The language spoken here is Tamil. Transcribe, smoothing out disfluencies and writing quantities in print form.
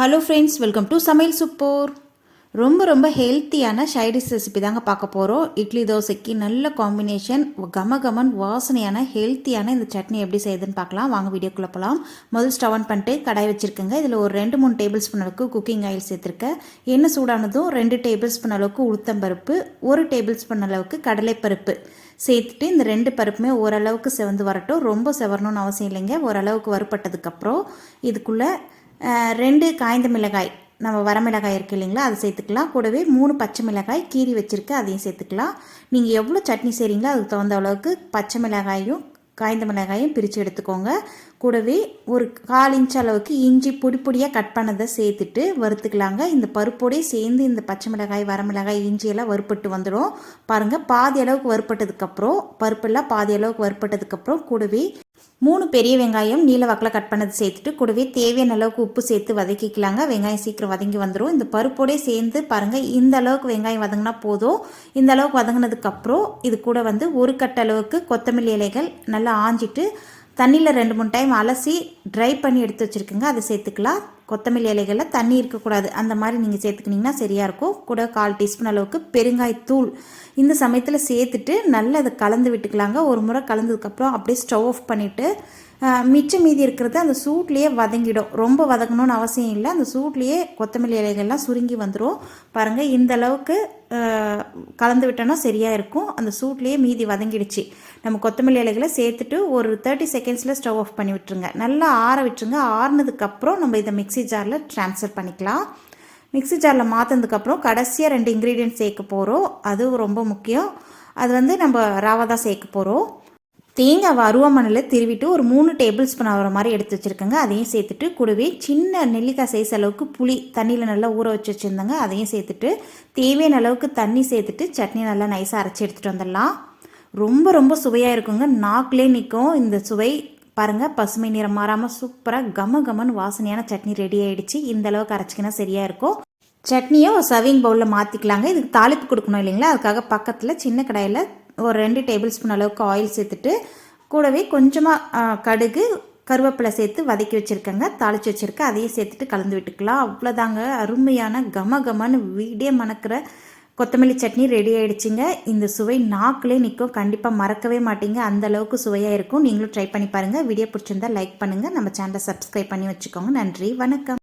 ஹலோ ஃப்ரெண்ட்ஸ், வெல்கம் டு சமையல் சூப்பர். ரொம்ப ஹெல்த்தியான சைடிஷ் ரெசிபி தாங்க பார்க்க போகிறோம். இட்லி தோசைக்கு நல்ல காம்பினேஷன், கமகமன் வாசனையான ஹெல்த்தியான இந்த சட்னி எப்படி செய்யுதுன்னு பார்க்கலாம். வாங்க வீடியோக்குள்ளே போகலாம். முதல் ஸ்டவ் ஆன் பண்ணிட்டு கடாய் வச்சுருக்கேங்க. இதில் ஒரு 2-3 டேபிள் ஸ்பூன் அளவுக்கு குக்கிங் ஆயில் சேர்த்துருக்கேன். எண்ணெய் சூடானதும் 2 டேபிள் ஸ்பூன் அளவுக்கு உளுத்தம்பருப்பு, 1 டேபிள் ஸ்பூன் அளவுக்கு கடலைப்பருப்பு சேர்த்துட்டு இந்த 2 பருப்புமே ஓரளவுக்கு செவந்து வரட்டும். ரொம்ப செவரணும்னு அவசியம் இல்லைங்க. ஓரளவுக்கு வறுப்பட்டதுக்கப்புறம் இதுக்குள்ளே 2 காய்ந்த மிளகாய், நம்ம வரமிளகாய் இருக்குது இல்லைங்களா, அதை சேர்த்துக்கலாம். கூடவே 3 பச்சை மிளகாய் கீரி வச்சுருக்கேன், அதையும் சேர்த்துக்கலாம். நீங்கள் எவ்வளோ சட்னி செய்கிறீங்களோ அதுக்கு தகுந்த அளவுக்கு பச்சை மிளகாயும் காய்ந்த மிளகாயும் பிரித்து எடுத்துக்கோங்க. கூடவே ஒரு 1/4 இன்ச் அளவுக்கு இஞ்சி பொடியாக கட் பண்ணதை சேர்த்துட்டு வறுத்துக்கலாங்க. இந்த பருப்போடே சேர்ந்து இந்த பச்சை மிளகாய், வரமிளகாய், இஞ்சியெல்லாம் வறுப்பட்டு வந்துடும். பாருங்கள், பாதி அளவுக்கு வறுப்பட்டதுக்கப்புறம், பருப்பெல்லாம் பாதி அளவுக்கு வறுப்பட்டதுக்கப்புறம் கூடவே 3 பெரிய வெங்காயம் நீல வாக்கில் கட் பண்ணது சேர்த்துட்டு கூடவே தேவையான அளவுக்கு உப்பு சேர்த்து வதக்கிக்கலாங்க. வெங்காயம் சீக்கிரம் வதங்கி வந்துடும். இந்த பருப்போடே சேர்ந்து பாருங்கள், இந்த அளவுக்கு வெங்காயம் வதங்கினா போதும். இந்த அளவுக்கு வதங்கினதுக்கப்புறம் இது கூட 1 கட்டு அளவுக்கு கொத்தமல்லி இலைகள் நல்லா ஆஞ்சிட்டு தண்ணியில் 2-3 டைம் அலசி ட்ரை பண்ணி எடுத்து வச்சுருக்குங்க, அதை சேர்த்துக்கலாம். கொத்தமல்லி இலைகளில் தண்ணி இருக்கக்கூடாது, அந்த மாதிரி நீங்கள் சேர்த்துக்கிட்டிங்கன்னா சரியாக இருக்கும். கூட 1/4 டீஸ்பூன் அளவுக்கு பெருங்காயத்தூள் இந்த சமயத்தில் சேர்த்துட்டு நல்லா அதை கலந்து விட்டுக்கலாங்க. ஒரு முறை கலந்ததுக்கப்புறம் அப்படியே ஸ்டவ் ஆஃப் பண்ணிவிட்டு மிச்சம் மீதி இருக்கிறது அந்த சூட்லேயே வதங்கிடும். ரொம்ப வதங்கணும்னு அவசியம் இல்லை. அந்த சூட்லேயே கொத்தமல்லி இலைகள்லாம் சுருங்கி வந்துடும். பாருங்கள், இந்த அளவுக்கு கலந்து விட்டோன்னா சரியாக இருக்கும். அந்த சூட்லேயே மீதி வதங்கிடுச்சு. நம்ம கொத்தமல்லி இலைகளை சேர்த்துட்டு ஒரு 30 செகண்ட்ஸில் ஸ்டவ் ஆஃப் பண்ணி விட்டுருங்க. நல்லா ஆற விட்டுருங்க. ஆறுனதுக்கப்புறம் நம்ம இதை மிக்ஸி ஜாரில் ட்ரான்ஸ்ஃபர் பண்ணிக்கலாம். மிக்ஸி ஜாரில் மாற்றினதுக்கப்புறம் கடைசியாக 2 இன்க்ரீடியன்ட் சேர்க்க போகிறோம். அது ரொம்ப முக்கியம். அது நம்ம ராவா தான் சேர்க்க போகிறோம். தேங்காய் அருவாமனையில் திருவிட்டு ஒரு 3 டேபிள் ஸ்பூன் ஆகிற மாதிரி எடுத்து வச்சுருக்கேங்க, அதையும் சேர்த்துட்டு கூடவே சின்ன நெல்லிக்காய் சைஸ் அளவுக்கு புளி தண்ணியில் நல்லா ஊற வச்சு வச்சுருந்தாங்க, அதையும் சேர்த்துட்டு தேவையான அளவுக்கு தண்ணி சேர்த்துட்டு சட்னி நல்லா நைஸாக அரைச்சி எடுத்துகிட்டு வந்துடலாம். ரொம்ப சுவையாக இருக்குங்க. நாக்கிலே நிற்கும் இந்த சுவை. பாருங்கள், பசுமை நிறம் மாறாமல் சூப்பராக கமகமன் வாசனையான சட்னி ரெடி ஆகிடுச்சு. இந்த அளவுக்கு அரைச்சிக்கினா சரியாக இருக்கும். சட்னியை ஒரு சர்விங் பவுலில் மாற்றிக்கலாங்க. இதுக்கு தாளிப்பு கொடுக்கணும் இல்லைங்களா, அதுக்காக பக்கத்தில் சின்ன கடாயில் ஒரு 2 டேபிள் ஸ்பூன் அளவுக்கு ஆயில் சேர்த்துட்டு கூடவே கொஞ்சமாக கடுகு, கருவேப்பிலை சேர்த்து வதக்கி வச்சுருக்கேங்க, தாளித்து வச்சுருக்கேன், அதையும் சேர்த்துட்டு கலந்து விட்டுக்கலாம். அவ்வளோதாங்க, அருமையான கமகமன்னு வீடே மணக்கிற கொத்தமல்லி சட்னி ரெடி ஆகிடுச்சிங்க. இந்த சுவை நாக்கிலே நிற்கும். கண்டிப்பாக மறக்கவே மாட்டீங்க, அந்த அளவுக்கு சுவையாக இருக்கும். நீங்களும் ட்ரை பண்ணி பாருங்கள். வீடியோ பிடிச்சிருந்தா லைக் பண்ணுங்கள். நம்ம சேனலை சப்ஸ்கிரைப் பண்ணி வச்சுக்கோங்க. நன்றி, வணக்கம்.